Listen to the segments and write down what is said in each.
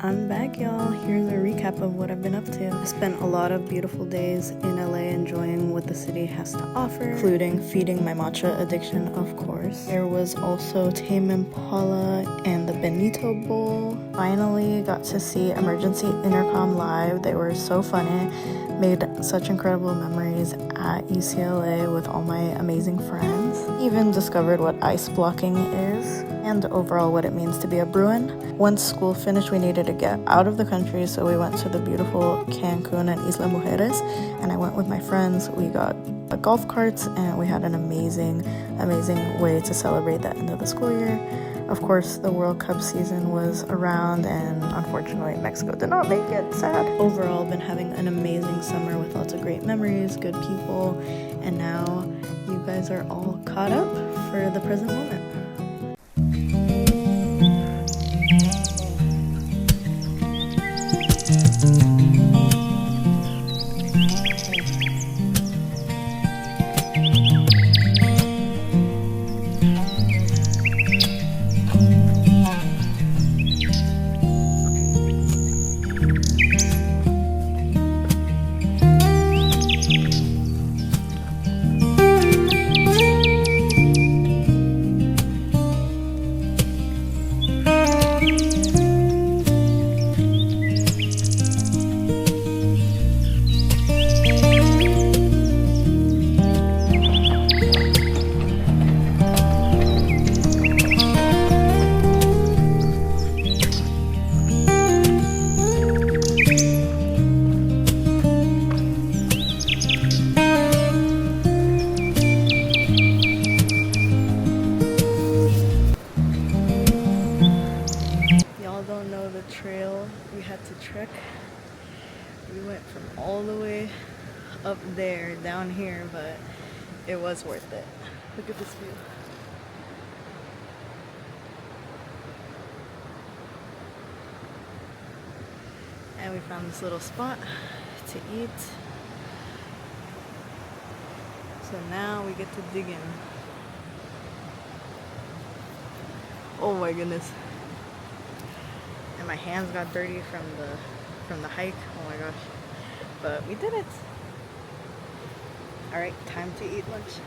I'm back, y'all. Here's a recap of what I've been up to. I spent a lot of beautiful days in LA enjoying what the city has to offer, including feeding my matcha addiction, of course. There was also Tame Impala and the Benito Bowl. Finally got to see Emergency Intercom live. They were so funny. Made such incredible memories at UCLA with all my amazing friends. Even discovered what ice blocking is and overall what it means to be a Bruin. Once school finished, we needed to get out of the country, so we went to the beautiful Cancun and Isla Mujeres, and I went with my friends. We got golf carts and we had an amazing way to celebrate the end of the school year. Of course, the World Cup season was around and unfortunately Mexico did not make it. Sad. Overall, been having an amazing summer with lots of great memories, good people, and now you guys are all caught up for the present moment. Don't know the trail we had to trek. We went from all the way up there down here, but it was worth it. Look at this view. And we found this little spot to eat. So now we get to dig in. Oh my goodness. And my hands got dirty from the hike. Oh my gosh. But we did it. Alright, time to eat lunch.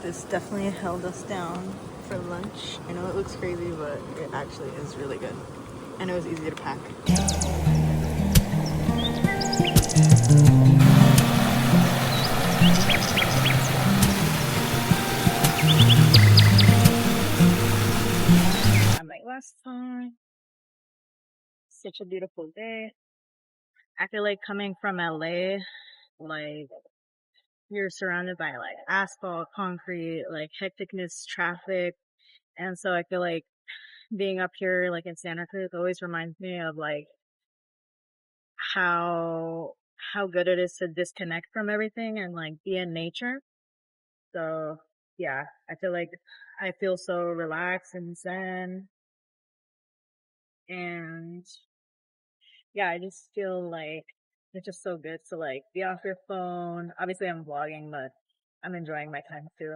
This definitely held us down for lunch. I know it looks crazy, but it actually is really good. And it was easy to pack. Like last time. Such a beautiful day. I feel like coming from LA, like you're surrounded by like asphalt, concrete, like hecticness, traffic. And so I feel like being up here like in Santa Cruz always reminds me of like how good it is to disconnect from everything and like be in nature. So yeah, I feel like I feel so relaxed and zen. And yeah, I just feel like it's just so good to like be off your phone. Obviously I'm vlogging, but I'm enjoying my time too.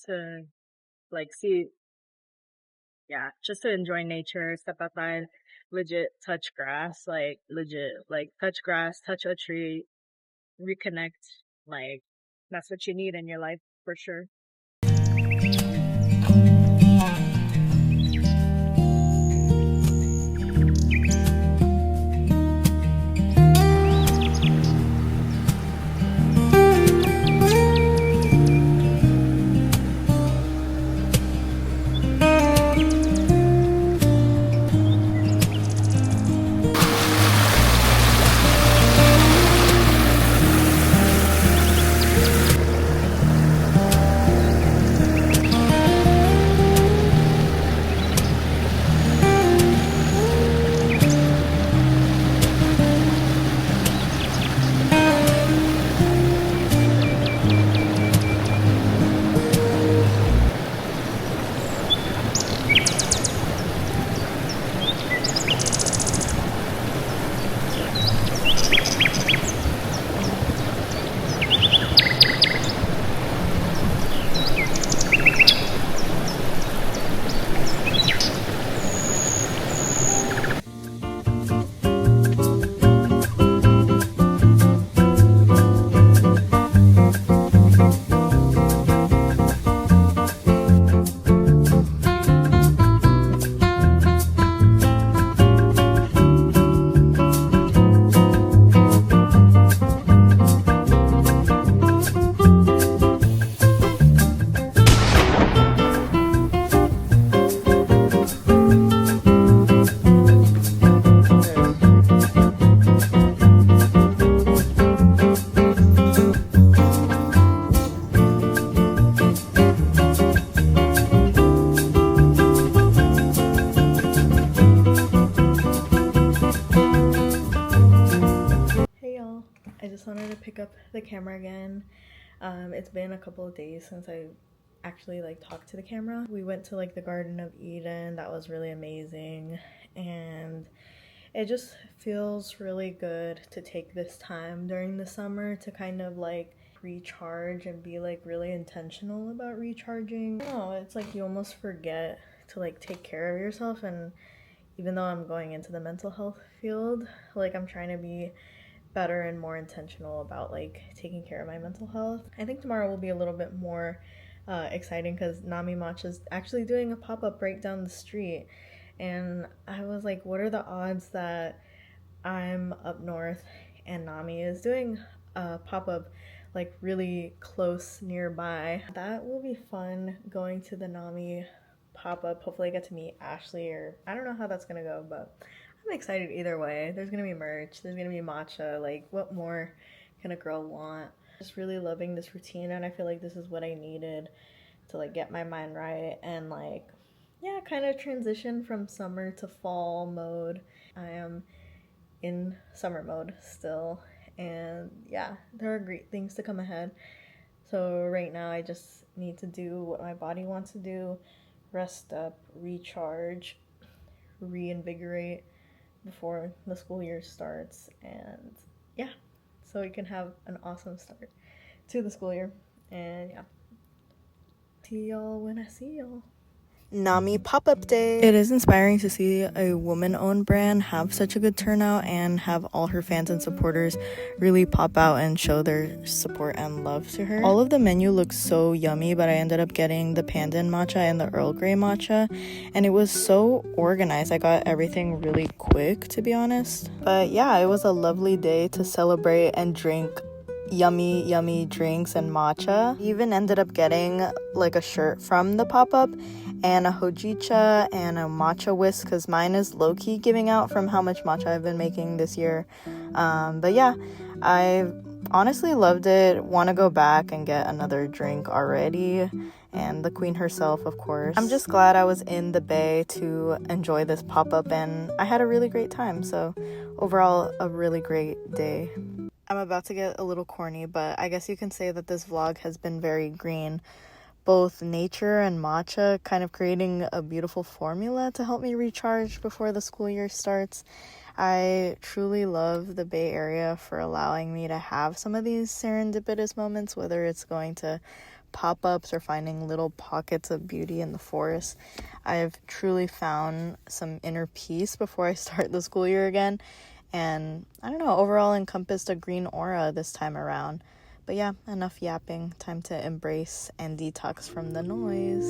To like see, yeah, just to enjoy nature, step outside, legit touch grass, like legit, like touch grass, touch a tree, reconnect. Like that's what you need in your life for sure. pick up the camera again. It's been a couple of days since I actually like talked to the camera. We went to like the Garden of Eden. That was really amazing, and it just feels really good to take this time during the summer to kind of like recharge and be like really intentional about recharging. No, it's like you almost forget to like take care of yourself, and even though I'm going into the mental health field, like I'm trying to be better and more intentional about like taking care of my mental health. I think tomorrow will be a little bit more exciting because Nami Matcha is actually doing a pop-up right down the street, and I was like, what are the odds that I'm up north and Nami is doing a pop-up like really close nearby. That will be fun, going to the Nami pop-up. Hopefully I get to meet Ashley, or I don't know how that's gonna go, but I'm excited either way. There's gonna be merch, there's gonna be matcha. Like, what more can a girl want? Just really loving this routine, and I feel like this is what I needed to like get my mind right and like, yeah, kind of transition from summer to fall mode. I am in summer mode still, and yeah, there are great things to come ahead. So right now I just need to do what my body wants to do, rest up, recharge, reinvigorate before the school year starts, and yeah, so we can have an awesome start to the school year. And yeah, see y'all when I see y'all. Nami pop-up day. It is inspiring to see a woman-owned brand have such a good turnout and have all her fans and supporters really pop out and show their support and love to her. All of the menu looks so yummy, but I ended up getting the pandan matcha and the Earl Grey matcha, and it was so organized. I got everything really quick, to be honest. But yeah, it was a lovely day to celebrate and drink yummy drinks and matcha. We even ended up getting like a shirt from the pop-up and a hojicha and a matcha whisk, because mine is low-key giving out from how much matcha I've been making this year. But yeah, I honestly loved it. Want to go back and get another drink already, and the queen herself, of course. I'm just glad I was in the Bay to enjoy this pop-up, and I had a really great time. So overall, a really great day. I'm about to get a little corny, but I guess you can say that this vlog has been very green. Both nature and matcha kind of creating a beautiful formula to help me recharge before the school year starts. I truly love the Bay Area for allowing me to have some of these serendipitous moments, whether it's going to pop-ups or finding little pockets of beauty in the forest. I've truly found some inner peace before I start the school year again. And I don't know, overall encompassed a green aura this time around. But yeah, enough yapping. Time to embrace and detox from the noise.